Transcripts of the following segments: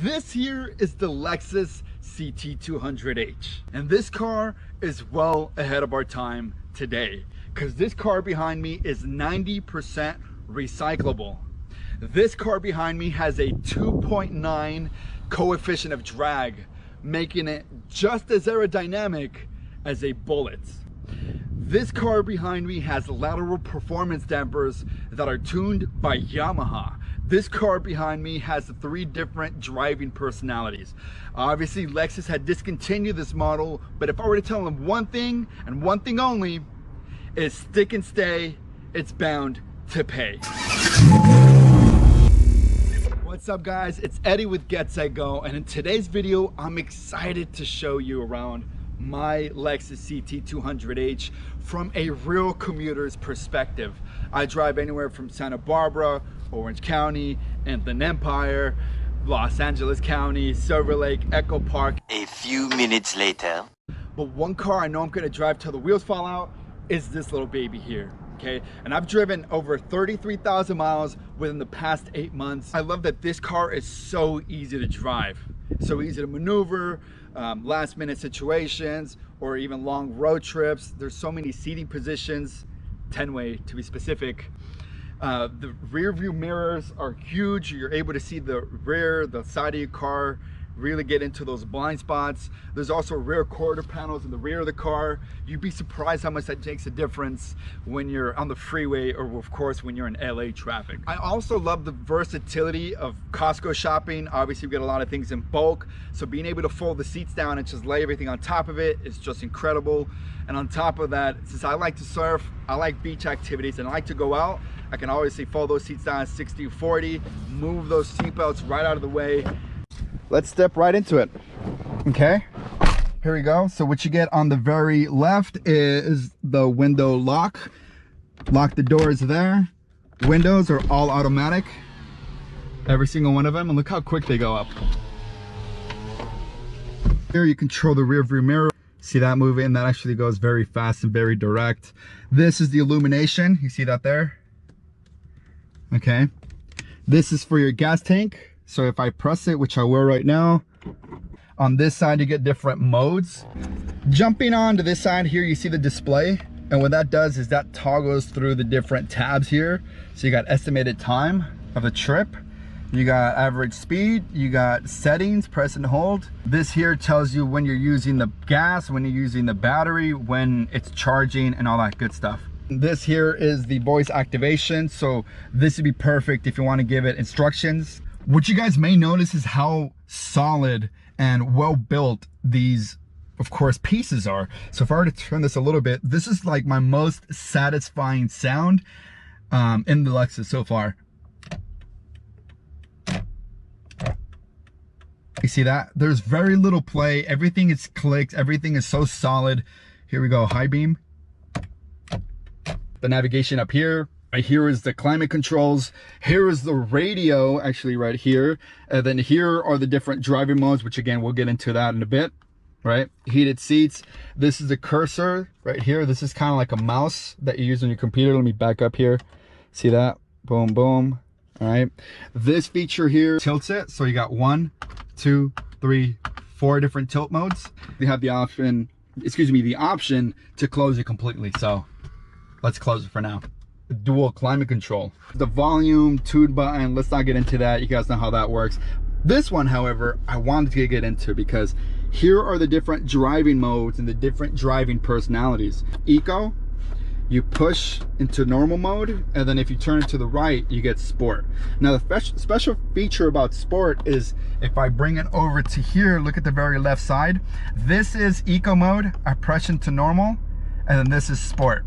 This here is the Lexus CT200H, and this car is well ahead of our time today because this car behind me is 90% recyclable. This car behind me has a 2.9 coefficient of drag, making it just as aerodynamic as a Bullet. This car behind me has lateral performance dampers that are tuned by Yamaha. This car behind me has 3 different driving personalities. Obviously, Lexus had discontinued this model, but if I were to tell them one thing and one thing only, is stick and stay, it's bound to pay. What's up guys, it's Eddie with Get Set Go, and in today's video I'm excited to show you around my Lexus CT200H from a real commuter's perspective. I drive anywhere from Santa Barbara, Orange County, Inland Empire, Los Angeles County, Silver Lake, Echo Park. A few minutes later. But one car I know I'm gonna drive till the wheels fall out is this little baby here. Okay, and I've driven over 33,000 miles within the past 8 months. I love that this car is so easy to drive, so easy to maneuver, last minute situations, or even long road trips. There's so many seating positions, 10-way to be specific. The rear view mirrors are huge. You're able to see the rear, the side of your car, really get into those blind spots. There's also rear quarter panels in the rear of the car. You'd be surprised how much that makes a difference when you're on the freeway, or of course when you're in LA traffic. I also love the versatility of Costco shopping. Obviously we get a lot of things in bulk, so being able to fold the seats down and just lay everything on top of it is just incredible. And on top of that, since I like to surf, I like beach activities, and I like to go out, I can obviously fold those seats down 60-40, move those seatbelts right out of the way. Let's step right into it. Okay, here we go. So what you get on the very left is the window lock. Lock the doors there. Windows are all automatic, every single one of them, and look how quick they go up. Here you control the rear view mirror. See that moving? That actually goes very fast and very direct. This is the illumination. You see that there? Okay. This is for your gas tank. So if I press it, which I will right now, on this side you get different modes. Jumping on to this side here, you see the display, and what that does is that toggles through the different tabs here. So you got estimated time of the trip, you got average speed, you got settings, press and hold. This here tells you when you're using the gas, when you're using the battery, when it's charging, and all that good stuff. This here is the voice activation, so this would be perfect if you want to give it instructions. What you guys may notice is how solid and well built these, of course, pieces are. So if I were to turn this a little bit, this is like my most satisfying sound in the Lexus so far. You see that? There's very little play. Everything is clicked. Everything is so solid. Here we go, high beam. The navigation up here. Right here is the climate controls. Here is the radio, actually right here. And then here are the different driving modes, which again, we'll get into that in a bit, right? Heated seats. This is the cursor right here. This is kind of like a mouse that you use on your computer. Let me back up here. See that? Boom, boom. All right. This feature here tilts it. So you got 1, 2, 3, 4 different tilt modes. You have the option, the option to close it completely. So let's close it for now. Dual climate control, the volume, tune button, let's not get into that. You guys know how that works. This one, however, I wanted to get into because here are the different driving modes and the different driving personalities. Eco, you push into normal mode, and then if you turn it to the right, you get sport. Now the special feature about sport is if I bring it over to here, look at the very left side, this is eco mode. I press into normal, and then this is sport.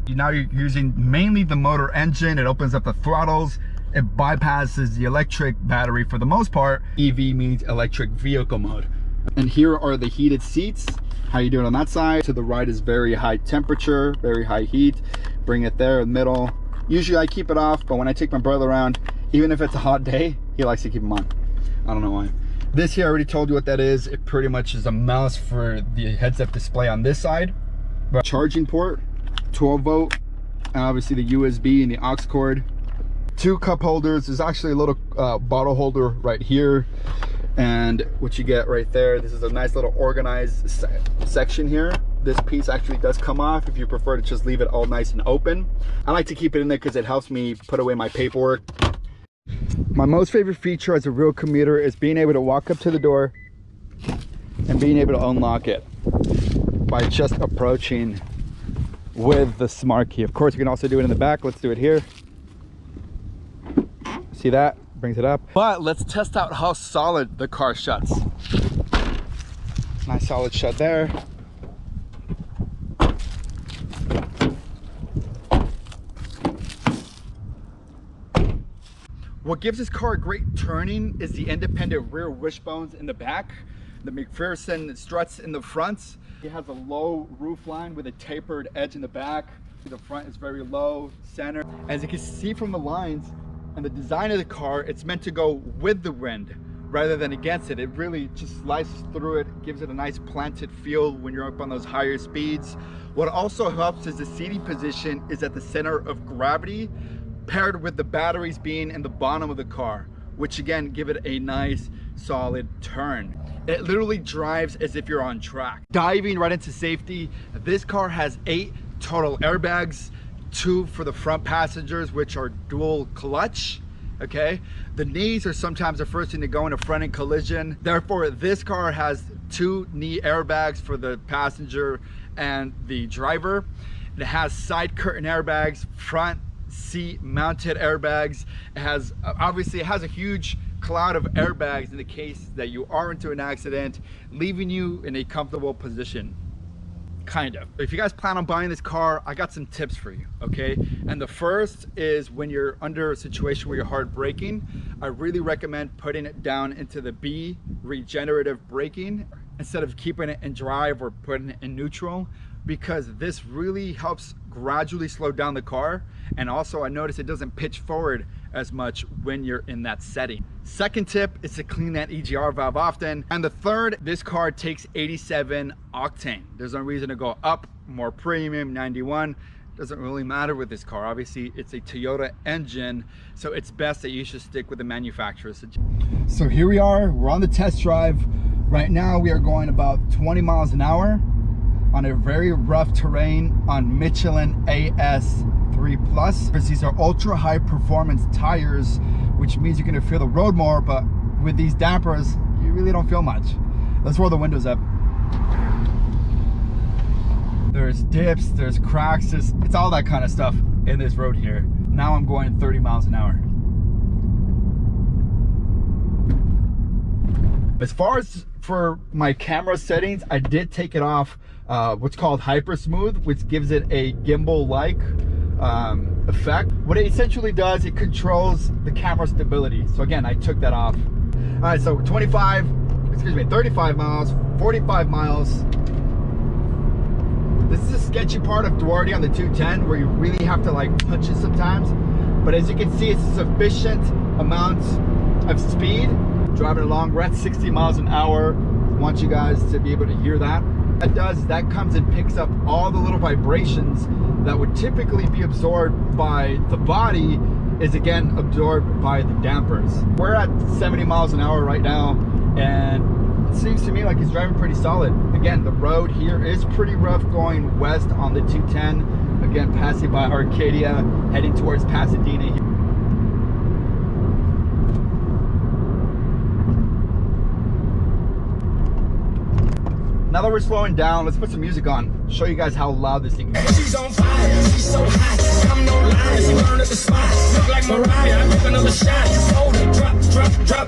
Now you're using mainly the motor engine. It opens up the throttles. It bypasses the electric battery for the most part. EV means electric vehicle mode. And here are the heated seats. How you doing on that side? To the right is very high temperature, very high heat. Bring it there in the middle. Usually I keep it off, but when I take my brother around, even if it's a hot day, he likes to keep them on. I don't know why. This here, I already told you what that is. It pretty much is a mouse for the heads-up display on this side. But charging port, 12 volt, and obviously the USB and the aux cord. 2 cup holders. There's actually a little bottle holder right here, and what you get right there, this is a nice little organized section here. This piece actually does come off if you prefer to just leave it all nice and open. I like to keep it in there because it helps me put away my paperwork. My most favorite feature as a real commuter is being able to walk up to the door and being able to unlock it by just approaching with the smart key. Of course, you can also do it in the back. Let's do it here. See that? Brings it up. But let's test out how solid the car shuts. Nice solid shut there. What gives this car great turning is the independent rear wishbones in the back, the McPherson struts in the front. It has a low roof line with a tapered edge in the back. The front is very low, center. As you can see from the lines and the design of the car, it's meant to go with the wind rather than against it. It really just slices through it, gives it a nice planted feel when you're up on those higher speeds. What also helps is the seating position is at the center of gravity, paired with the batteries being in the bottom of the car, which again give it a nice solid turn. It literally drives as if you're on track. Diving right into safety, this car has 8 total airbags, 2 for the front passengers, which are dual clutch. Okay, the knees are sometimes the first thing to go in a front-end collision. Therefore, this car has 2 knee airbags for the passenger and the driver. It has side curtain airbags, front seat mounted airbags. It has obviously it has a huge cloud of airbags in the case that you are into an accident, leaving you in a comfortable position. Kind of. If you guys plan on buying this car, I got some tips for you, okay? And the first is when you're under a situation where you're hard braking, I really recommend putting it down into the B, regenerative braking, instead of keeping it in drive or putting it in neutral, because this really helps gradually slow down the car. And also I notice it doesn't pitch forward as much when you're in that setting. Second tip is to clean that EGR valve often. And the third, this car takes 87 octane. There's no reason to go up, more premium, 91. Doesn't really matter with this car. Obviously it's a Toyota engine, so it's best that you should stick with the manufacturer's. So here we are, we're on the test drive. Right now we are going about 20 miles an hour on a very rough terrain on Michelin AS3 Plus. These are ultra high performance tires, which means you're gonna feel the road more, but with these dampers, you really don't feel much. Let's roll the windows up. There's dips, there's cracks, it's all that kind of stuff in this road here. Now I'm going 30 miles an hour. As far as for my camera settings, I did take it off what's called hyper smooth, which gives it a gimbal-like effect. What it essentially does, it controls the camera stability. So again, I took that off. All right, so 35 miles, 45 miles. This is a sketchy part of Duarte on the 210 where you really have to like punch it sometimes. But as you can see, it's a sufficient amount of speed. Driving along, we're at 60 miles an hour. I want you guys to be able to hear that. That comes and picks up all the little vibrations that would typically be absorbed by the body, is again absorbed by the dampers. We're at 70 miles an hour right now, and it seems to me like it's driving pretty solid. Again, the road here is pretty rough going west on the 210. Again, passing by Arcadia, heading towards Pasadena. Now that we're slowing down, let's put some music on. Show you guys how loud this thing is. She's on fire, she's so hot. I'm no liar, she burned up the spot. Look like Mariah, I took another shot. Hold it,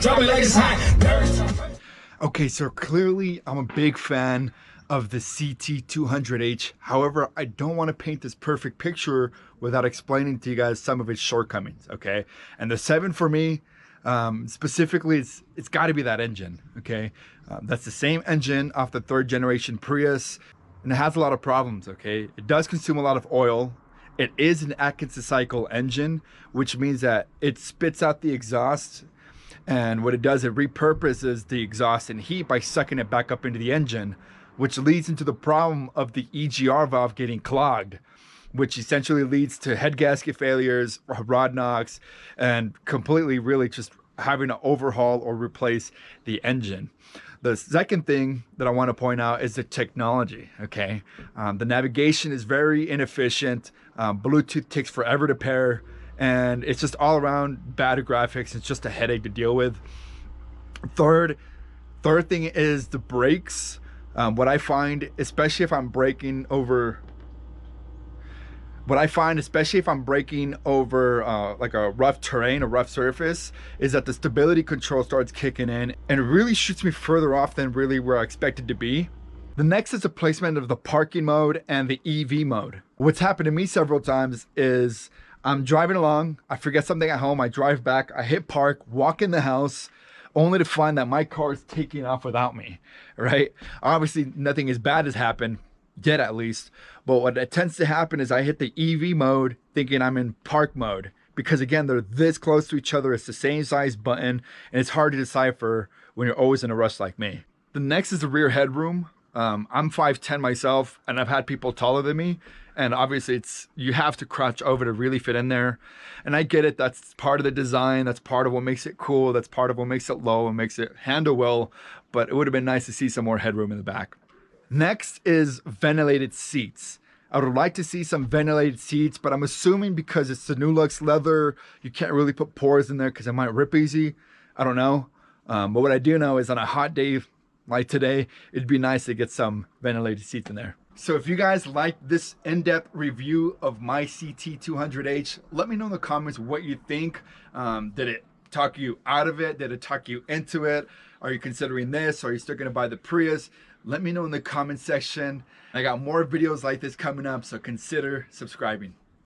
drop it like it's hot. Okay, so clearly I'm a big fan of the CT200H. However, I don't want to paint this perfect picture without explaining to you guys some of its shortcomings, okay? And the 7 for me, specifically, it's got to be that engine, okay? That's the same engine off the 3rd generation Prius, and it has a lot of problems, okay? It does consume a lot of oil. It is an Atkinson cycle engine, which means that it spits out the exhaust, and what it does, it repurposes the exhaust and heat by sucking it back up into the engine, which leads into the problem of the EGR valve getting clogged. which essentially leads to head gasket failures, rod knocks, and completely really just having to overhaul or replace the engine. The second thing that I want to point out is the technology, okay? The navigation is very inefficient. Bluetooth takes forever to pair, and it's just all around bad graphics. It's just a headache to deal with. Third thing is the brakes. What I find, especially if I'm braking over like a rough terrain, a rough surface, is that the stability control starts kicking in and it really shoots me further off than really where I expected to be. The next is the placement of the parking mode and the EV mode. What's happened to me several times is I'm driving along, I forget something at home, I drive back, I hit park, walk in the house, only to find that my car is taking off without me, right? Obviously, nothing as bad has happened, yet at least, but what tends to happen is I hit the EV mode thinking I'm in park mode, because again, they're this close to each other, it's the same size button, and it's hard to decipher when you're always in a rush like me. The next is the rear headroom. I'm 5'10" myself, and I've had people taller than me, and obviously you have to crouch over to really fit in there. And I get it, that's part of the design, that's part of what makes it cool, that's part of what makes it low and makes it handle well, but it would have been nice to see some more headroom in the back. Next is ventilated seats. I would like to see some ventilated seats, but I'm assuming because it's the new Lux leather, you can't really put pores in there because it might rip easy. I don't know. But what I do know is on a hot day like today, it'd be nice to get some ventilated seats in there. So if you guys like this in-depth review of my CT200H, let me know in the comments what you think. Did it talk you out of it? Did it talk you into it? Are you considering this? Are you still gonna buy the Prius? Let me know in the comment section. I got more videos like this coming up, so consider subscribing.